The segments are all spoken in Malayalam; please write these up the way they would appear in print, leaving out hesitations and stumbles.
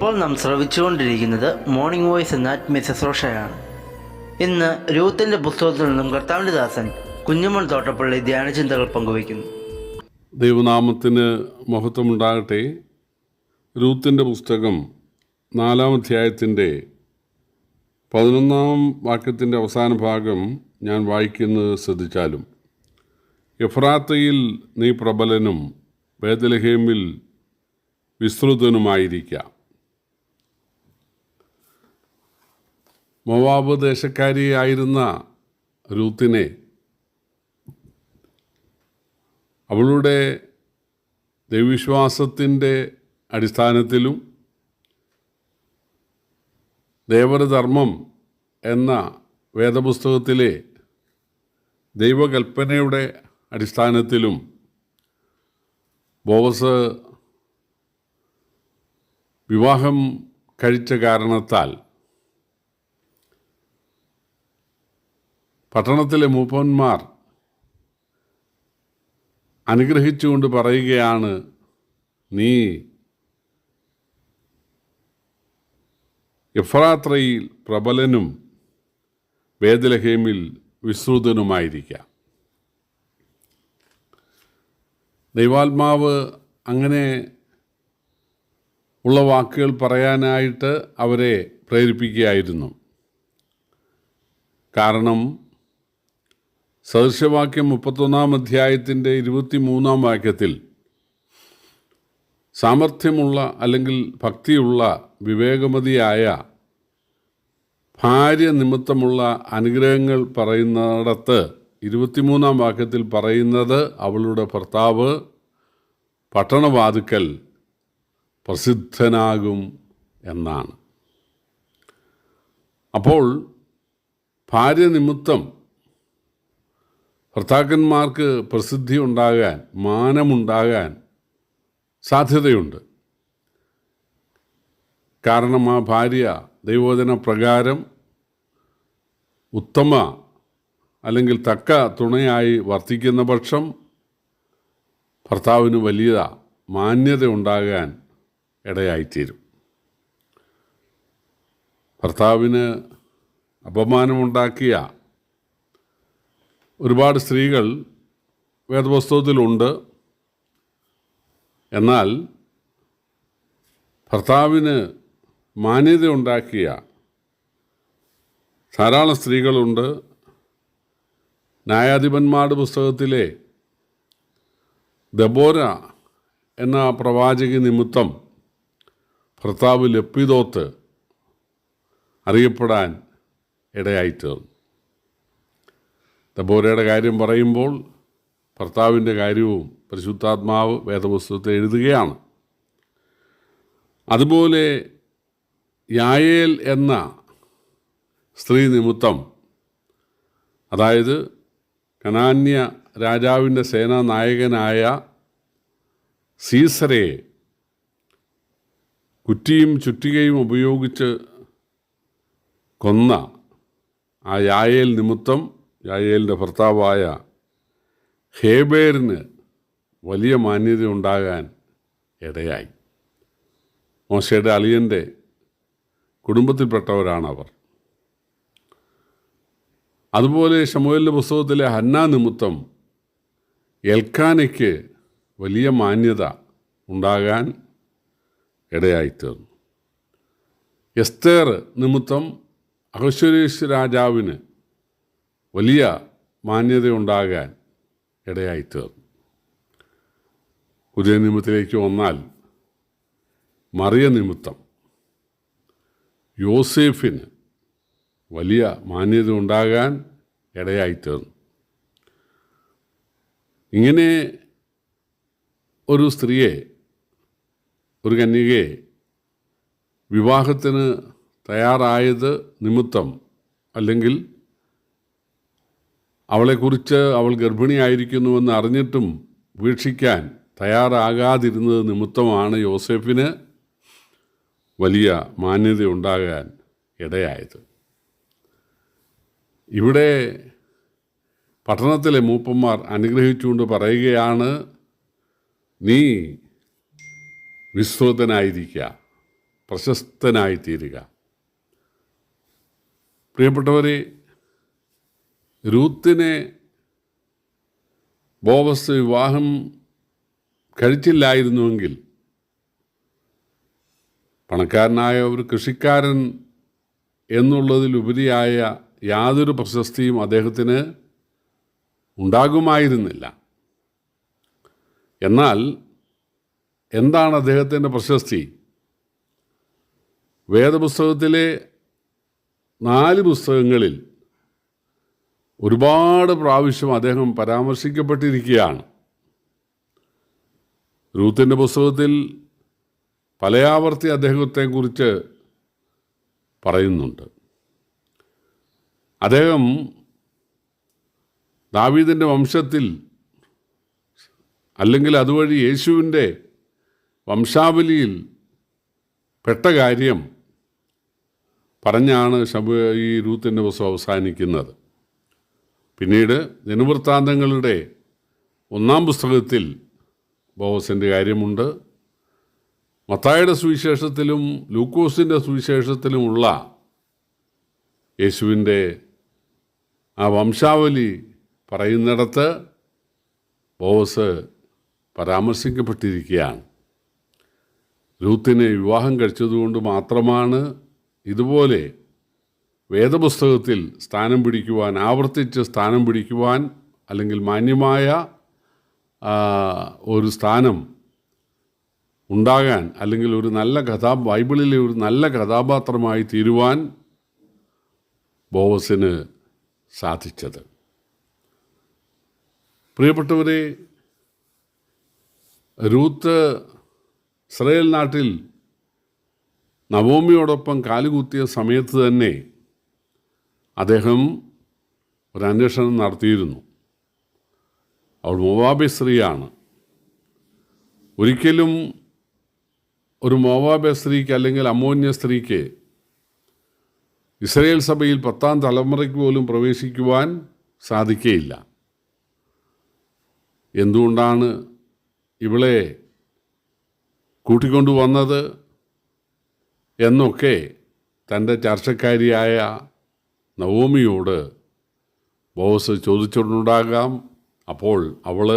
ഇപ്പോൾ നാം ശ്രവിച്ചുകൊണ്ടിരിക്കുന്നത് മോർണിംഗ് വോയിസ് എന്ന മിസസ് റോഷയാണ്. ഇന്ന് രൂത്തിന്റെ പുസ്തകത്തിൽ നിന്നും കർത്താവിൻ്റെ ദാസൻ കുഞ്ഞുമോൻ തോട്ടപ്പള്ളി ധ്യാനചിന്തകൾ പങ്കുവയ്ക്കുന്നു. ദൈവനാമത്തിന് മഹത്വമുണ്ടാകട്ടെ. രൂത്തിൻ്റെ പുസ്തകം 4-ാം അധ്യായത്തിൻ്റെ 11-ാം വാക്യത്തിൻ്റെ അവസാന ഭാഗം ഞാൻ വായിക്കുന്നത് ശ്രദ്ധിച്ചാലും, എഫ്രാത്തയിൽ നീ പ്രബലനും ബേത്ലഹേമിൽ വിസ്തൃതനുമായിരിക്കാം. മോവാബ് ദേശക്കാരിയായിരുന്ന രൂത്തിനെ അവളുടെ ദൈവവിശ്വാസത്തിൻ്റെ അടിസ്ഥാനത്തിലും ദേവധർമ്മം എന്ന വേദപുസ്തകത്തിലെ ദൈവകൽപ്പനയുടെ അടിസ്ഥാനത്തിലും ബോവസ് വിവാഹം കഴിച്ച കാരണത്താൽ പട്ടണത്തിലെ മൂപ്പന്മാർ അനുഗ്രഹിച്ചുകൊണ്ട് പറയുകയാണ്, നീ എഫ്രാത്തയിൽ പ്രബലനും ബേത്ലഹേമിൽ വിസ്തൃതനുമായിരിക്കാം. ദൈവാത്മാവ് അങ്ങനെ ഉള്ള വാക്കുകൾ പറയാനായിട്ട് അവരെ പ്രേരിപ്പിക്കുകയായിരുന്നു. കാരണം സദൃശവാക്യം 31-ാം അധ്യായത്തിൻ്റെ 23-ാം വാക്യത്തിൽ സാമർഥ്യമുള്ള അല്ലെങ്കിൽ ഭക്തിയുള്ള വിവേകമതിയായ ഭാര്യ നിമിത്തമുള്ള അനുഗ്രഹങ്ങൾ പറയുന്നിടത്ത് 23-ാം വാക്യത്തിൽ പറയുന്നത് അവളുടെ ഭർത്താവ് പട്ടണവാതിക്കൽ പ്രസിദ്ധനാകും എന്നാണ്. അപ്പോൾ ഭാര്യ നിമിത്തം ഭർത്താക്കന്മാർക്ക് പ്രസിദ്ധി ഉണ്ടാകാൻ, മാനമുണ്ടാകാൻ സാധ്യതയുണ്ട്. കാരണം ആ ഭാര്യ ദൈവവചന പ്രകാരം ഉത്തമ അല്ലെങ്കിൽ തക്ക തുണയായി വർത്തിക്കുന്ന പക്ഷം ഭർത്താവിന് വലിയ മാന്യത ഉണ്ടാകാൻ ഇടയായിത്തീരും. ഭർത്താവിന് അപമാനമുണ്ടാക്കിയ ഒരുപാട് സ്ത്രീകൾ വേദപുസ്തകത്തിലുണ്ട്. എന്നാൽ ഭർത്താവിന് മാന്യത ഉണ്ടാക്കിയ ധാരാളം സ്ത്രീകളുണ്ട്. ന്യായാധിപന്മാരുടെ പുസ്തകത്തിലെ ദബോര എന്ന പ്രവാചക നിമിത്തം ഭർത്താവ് ലപ്പിദോത്ത് അറിയപ്പെടാൻ ഇടയായിത്തീർന്നു. ദബോരയുടെ കാര്യം പറയുമ്പോൾ ഭർത്താവിൻ്റെ കാര്യവും പരിശുദ്ധാത്മാവ് വേദപുസ്തകത്തിൽ എഴുതുകയാണ്. അതുപോലെ യായേൽ എന്ന സ്ത്രീ നിമിത്തം, അതായത് കനാന്യ രാജാവിൻ്റെ സേനാനായകനായ സീസരയെ കുറ്റിയും ചുറ്റികയും ഉപയോഗിച്ച് കൊന്ന ആ യായേൽ നിമിത്തം യായേലിൻ്റെ ഭർത്താവായ ഹേബേറിന് വലിയ മാന്യത ഉണ്ടാകാൻ ഇടയായി. മോശയുടെ അളിയൻ്റെ കുടുംബത്തിൽപ്പെട്ടവരാണവർ. അതുപോലെ ശമൂവേലിൻ്റെ പുസ്തകത്തിലെ ഹന്ന നിമിത്തം എൽക്കാനയ്ക്ക് വലിയ മാന്യത ഉണ്ടാകാൻ ഇടയായിത്തീർന്നു. എസ്തേർ നിമിത്തം അഹശ്വേരോശ് രാജാവിന് വലിയ മാന്യത ഉണ്ടാകാൻ ഇടയായിത്തീർന്നു. പുതിയ നിയമത്തിലേക്ക് വന്നാൽ മറിയ നിമിത്തം യോസേഫിന് വലിയ മാന്യത ഉണ്ടാകാൻ ഇടയായിത്തീർന്നു. ഇങ്ങനെ ഒരു സ്ത്രീയെ, ഒരു കന്യകയെ വിവാഹത്തിന് തയ്യാറായത് നിമിത്തം, അല്ലെങ്കിൽ അവളെക്കുറിച്ച് അവൾ ഗർഭിണിയായിരിക്കുന്നുവെന്ന് അറിഞ്ഞിട്ടും വീക്ഷിക്കാൻ തയ്യാറാകാതിരുന്നത് നിമിത്തമാണ് യോസേഫിന് വലിയ മാന്യത ഉണ്ടാകാൻ ഇടയായത്. ഇവിടെ പട്ടണത്തിലെ മൂപ്പന്മാർ അനുഗ്രഹിച്ചുകൊണ്ട് പറയുകയാണ്, നീ വിസ്തൃതനായിരിക്കുക. പ്രശസ്തനായിത്തീരുക. പ്രിയപ്പെട്ടവരെ, രൂത്തിനെ ബോവസ് വിവാഹം കഴിച്ചില്ലായിരുന്നുവെങ്കിൽ പണക്കാരനായ ഒരു കൃഷിക്കാരൻ എന്നുള്ളതിലുപരിയായ യാതൊരു പ്രശസ്തിയും അദ്ദേഹത്തിന് ഉണ്ടാകുമായിരുന്നില്ല. എന്നാൽ എന്താണ് അദ്ദേഹത്തിൻ്റെ പ്രശസ്തി? വേദപുസ്തകത്തിലെ 4 പുസ്തകങ്ങളിൽ ഒരുപാട് പ്രാവശ്യം അദ്ദേഹം പരാമർശിക്കപ്പെട്ടിരിക്കുകയാണ്. രൂത്തിൻ്റെ പുസ്തകത്തിൽ പലയാവർത്തി അദ്ദേഹത്തെക്കുറിച്ച് പറയുന്നുണ്ട്. അദ്ദേഹം ദാവീദിൻ്റെ വംശത്തിൽ, അല്ലെങ്കിൽ അതുവഴി യേശുവിൻ്റെ വംശാവലിയിൽ പെട്ട കാര്യം പറഞ്ഞാണ് ഈ രൂത്തിൻ്റെ പുസ്തകം അവസാനിക്കുന്നത്. പിന്നീട് ദിനവൃത്താന്തങ്ങളുടെ 1-ാം പുസ്തകത്തിൽ ബോവസിൻ്റെ കാര്യമുണ്ട്. മത്തായിയുടെ സുവിശേഷത്തിലും ലൂക്കോസിൻ്റെ സുവിശേഷത്തിലുമുള്ള യേശുവിൻ്റെ ആ വംശാവലി പറയുന്നിടത്ത് ബോവസ് പരാമർശിക്കപ്പെട്ടിരിക്കുകയാണ്. രൂത്തിനെ വിവാഹം കഴിച്ചതുകൊണ്ട് മാത്രമാണ് ഇതുപോലെ വേദപുസ്തകത്തിൽ സ്ഥാനം പിടിക്കുവാൻ, ആവർത്തിച്ച് സ്ഥാനം പിടിക്കുവാൻ, അല്ലെങ്കിൽ മാന്യമായ ഒരു സ്ഥാനം ഉണ്ടാകാൻ, അല്ലെങ്കിൽ ഒരു നല്ല ബൈബിളിലെ ഒരു നല്ല കഥാപാത്രമായി തീരുവാൻ ബോവസിന് സാധിച്ചത്. പ്രിയപ്പെട്ടവരെ, രൂത്ത് ഇസ്രായേൽ നാട്ടിൽ നവോമിയോടൊപ്പം കാലുകുത്തിയ സമയത്ത് തന്നെ അദ്ദേഹം ഒരു അന്വേഷണം നടത്തിയിരുന്നു. അവൾ മോവാബ്യ സ്ത്രീയാണ്. ഒരിക്കലും ഒരു മോവാബ്യ സ്ത്രീക്ക്, അല്ലെങ്കിൽ അമ്മോന്യ സ്ത്രീക്ക് ഇസ്രായേൽ സഭയിൽ 10-ാം തലമുറയ്ക്ക് പോലും പ്രവേശിക്കുവാൻ സാധിക്കുകയില്ല. എന്തുകൊണ്ടാണ് ഇവളെ കൂട്ടിക്കൊണ്ടുവന്നത് എന്നൊക്കെ തൻ്റെ ചർച്ചക്കാരിയായ നവോമിയോട് ബോവസ് ചോദിച്ചിട്ടുണ്ടാകാം. അപ്പോൾ അവൾ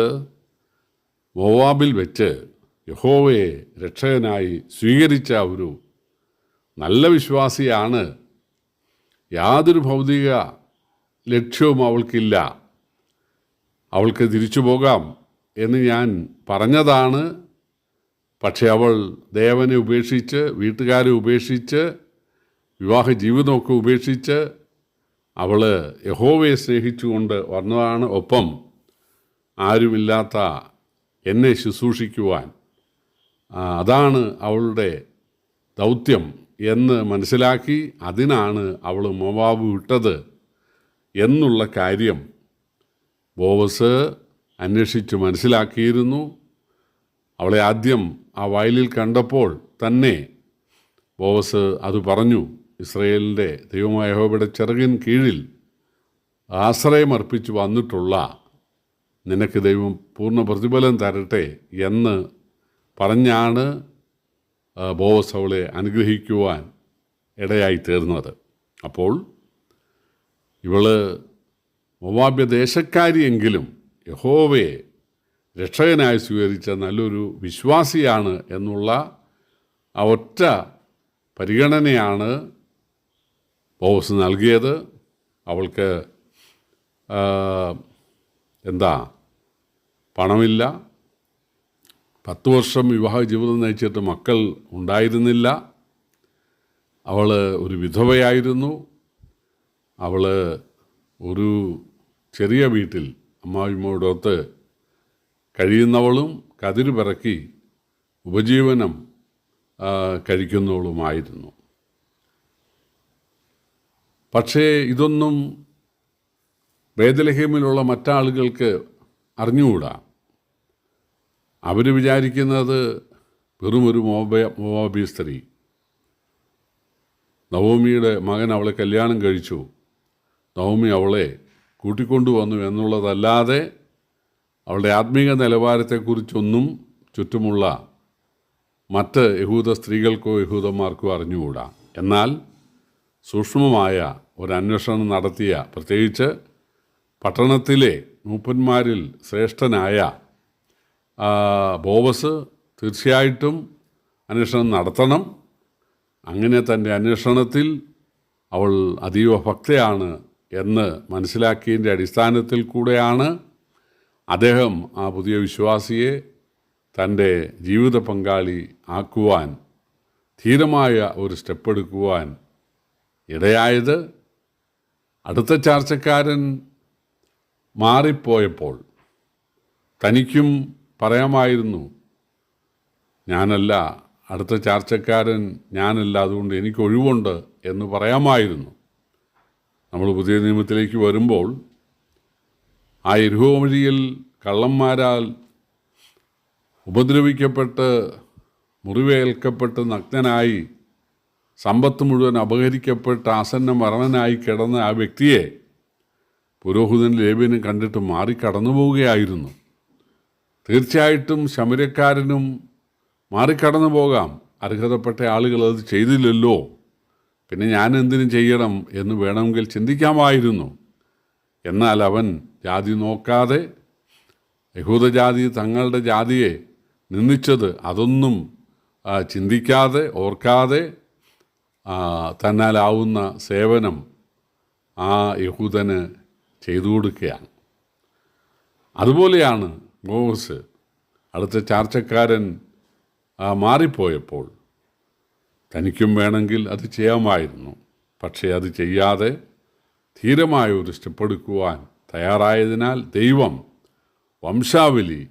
മോവാബിൽ വെച്ച് യഹോവയെ രക്ഷകനായി സ്വീകരിച്ച ഒരു നല്ല വിശ്വാസിയാണ്. യാതൊരു ഭൗതിക ലക്ഷ്യവും അവൾക്കില്ല, അവൾക്ക് തിരിച്ചു പോകാം എന്ന് ഞാൻ പറഞ്ഞതാണ്. പക്ഷെ അവൾ ദേവനെ ഉപേക്ഷിച്ച്, വീട്ടുകാരെ ഉപേക്ഷിച്ച്, വിവാഹ ജീവിതമൊക്കെ ഉപേക്ഷിച്ച് അവൾ യഹോവയെ സ്നേഹിച്ചുകൊണ്ട് വന്നതാണ്. ഒപ്പം ആരുമില്ലാത്ത എന്നെ ശുശ്രൂഷിക്കുവാൻ, അതാണ് അവളുടെ ദൗത്യം എന്ന് മനസ്സിലാക്കി അതിനാണ് അവൾ മോവാബ് വിട്ടത് എന്നുള്ള കാര്യം ബോവസ് അന്വേഷിച്ച് മനസ്സിലാക്കിയിരുന്നു. അവളെ ആദ്യം ആ വയലിൽ കണ്ടപ്പോൾ തന്നെ ബോവസ് അത് പറഞ്ഞു. ഇസ്രായേലിൻ്റെ ദൈവമായ യഹോവയുടെ ചിറകിൻ കീഴിൽ ആശ്രയമർപ്പിച്ച് വന്നിട്ടുള്ള നിനക്ക് ദൈവം പൂർണ്ണ പ്രതിഫലം തരട്ടെ എന്ന് പറഞ്ഞാണ് ബോവസ് അവളെ അനുഗ്രഹിക്കുവാൻ ഇടയായി തീർന്നത്. അപ്പോൾ ഇവള് മോവാബ്യ ദേശക്കാരിയെങ്കിലും യഹോവയെ രക്ഷകനായി സ്വീകരിച്ച നല്ലൊരു വിശ്വാസിയാണ് എന്നുള്ള ആ ഒറ്റ പരിഗണനയാണ് ബോവസ് നൽകിയത്. അവൾക്ക് പണമില്ല, 10 വർഷം വിവാഹ ജീവിതം നയിച്ചിട്ട് മക്കൾ ഉണ്ടായിരുന്നില്ല. അവൾ ഒരു വിധവയായിരുന്നു. അവൾ ഒരു ചെറിയ വീട്ടിൽ അമ്മാവിമ്മയോടൊത്ത് കഴിയുന്നവളും കതിര് പിറക്കി ഉപജീവനം കഴിക്കുന്നവളുമായിരുന്നു. പക്ഷേ ഇതൊന്നും ബേത്ലഹേമിലുള്ള മറ്റാളുകൾക്ക് അറിഞ്ഞുകൂടാ. അവർ വിചാരിക്കുന്നത് വെറുമൊരു മോവാബി സ്ത്രീ, നവോമിയുടെ മകൻ അവളെ കല്യാണം കഴിച്ചു, നവോമി അവളെ കൂട്ടിക്കൊണ്ടുവന്നു എന്നുള്ളതല്ലാതെ അവളുടെ ആത്മീക നിലവാരത്തെക്കുറിച്ചൊന്നും ചുറ്റുമുള്ള മറ്റ് യഹൂദ സ്ത്രീകൾക്കോ യഹൂദന്മാർക്കോ അറിഞ്ഞുകൂടാ. എന്നാൽ സൂക്ഷ്മമായ ഒരു അന്വേഷണം നടത്തിയ, പ്രത്യേകിച്ച് പട്ടണത്തിലെ മൂപ്പന്മാരിൽ ശ്രേഷ്ഠനായ ബോവസ് തീർച്ചയായിട്ടും അന്വേഷണം നടത്തണം. അങ്ങനെ തൻ്റെ അന്വേഷണത്തിൽ അവൾ അതീവ ഭക്തയാണ് എന്ന് മനസ്സിലാക്കിയതിൻ്റെ അടിസ്ഥാനത്തിൽ കൂടെയാണ് അദ്ദേഹം ആ പുതിയ വിശ്വാസിയെ തൻ്റെ ജീവിത പങ്കാളി ആക്കുവാൻ, ധീരമായ ഒരു സ്റ്റെപ്പ് എടുക്കുവാൻ ഇടയായത്. അടുത്ത ചാർച്ചക്കാരൻ മാറിപ്പോയപ്പോൾ തനിക്കും പറയാമായിരുന്നു, ഞാനല്ല, അടുത്ത ചാർച്ചക്കാരൻ ഞാനല്ല, അതുകൊണ്ട് എനിക്ക് ഒഴിവുണ്ട് എന്ന് പറയാമായിരുന്നു. നമ്മൾ പുതിയ നിയമത്തിലേക്ക് വരുമ്പോൾ ആ യെരിഹോ വഴിയിൽ കള്ളന്മാരാൽ ഉപദ്രവിക്കപ്പെട്ട് മുറിവേൽക്കപ്പെട്ട് നഗ്നനായി സമ്പത്ത് മുഴുവൻ അപഹരിക്കപ്പെട്ട് ആസന്ന മരണനായി കിടന്ന ആ വ്യക്തിയെ പുരോഹിതൻ ലേവ്യനും കണ്ടിട്ട് മാറിക്കടന്നു പോവുകയായിരുന്നു. തീർച്ചയായിട്ടും ശമര്യക്കാരനും മാറിക്കടന്നു പോകാം, അർഹതപ്പെട്ട ആളുകൾ അത് ചെയ്തില്ലല്ലോ, പിന്നെ ഞാൻ എന്തിനും ചെയ്യണം എന്ന് വേണമെങ്കിൽ ചിന്തിക്കാമായിരുന്നു. എന്നാൽ അവൻ ജാതി നോക്കാതെ, യഹൂദജാതി തങ്ങളുടെ ജാതിയെ നിന്ദിച്ചത് അതൊന്നും ചിന്തിക്കാതെ ഓർക്കാതെ തന്നാലാവുന്ന സേവനം ആ യഹൂദന് ചെയ്തു കൊടുക്കുകയാണ്. അതുപോലെയാണ് ബോവസ്. അടുത്ത ചാർച്ചക്കാരൻ മാറിപ്പോയപ്പോൾ തനിക്കും വേണമെങ്കിൽ അത് ചെയ്യാമായിരുന്നു. പക്ഷേ അത് ചെയ്യാതെ ധീരമായ ഒരു സ്റ്റെപ്പ് എടുക്കുവാൻ തയ്യാറായതിനാൽ ദൈവം വംശാവലി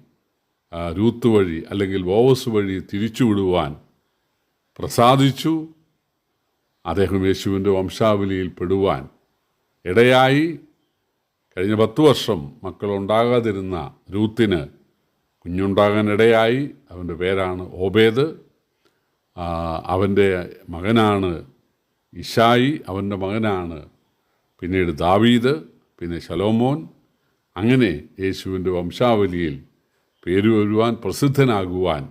രൂത്ത് വഴി അല്ലെങ്കിൽ ബോവസ് വഴി തിരിച്ചുവിടുവാൻ പ്രസാദിച്ചു. അദ്ദേഹം യേശുവിൻ്റെ വംശാവലിയിൽ പെടുവാൻ ഇടയായി. കഴിഞ്ഞ 10 വർഷം മക്കളുണ്ടാകാതിരുന്ന രൂത്തിന് കുഞ്ഞുണ്ടാകാനിടയായി. അവൻ്റെ പേരാണ് ഓബേദ്. അവൻ്റെ മകനാണ് ഇശായി, അവൻ്റെ മകനാണ് പിന്നീട് ദാവീദ്, പിന്നെ ശലോമോൻ. അങ്ങനെ യേശുവിൻ്റെ വംശാവലിയിൽ പേര് വരുവാൻ, പ്രസിദ്ധനാകുവാൻ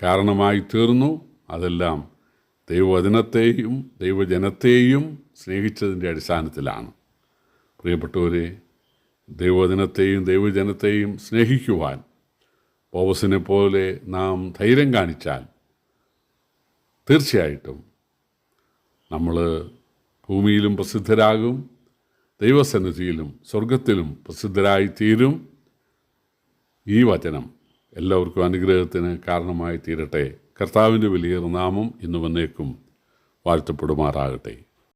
കാരണമായി തീർന്നു. അതെല്ലാം ദൈവവചനത്തെയും ദൈവജനത്തെയും സ്നേഹിച്ചതിൻ്റെ അടിസ്ഥാനത്തിലാണ്. പ്രിയപ്പെട്ടവരെ, ദൈവവചനത്തെയും ദൈവജനത്തെയും സ്നേഹിക്കുവാൻ ബോവസിനെ പോലെ നാം ധൈര്യം കാണിച്ചാൽ തീർച്ചയായിട്ടും നമ്മൾ ഭൂമിയിലും പ്രസിദ്ധരാകും, ദൈവസന്നിധിയിലും സ്വർഗത്തിലും പ്രസിദ്ധരായി തീരും. ഈ വചനം എല്ലാവർക്കും അനുഗ്രഹത്തിന് കാരണമായി തീരട്ടെ. കർത്താവിൻ്റെ വലിയ നാമം ഇന്നു വന്നേക്കും വാഴ്ത്തപ്പെടുമാറാകട്ടെ.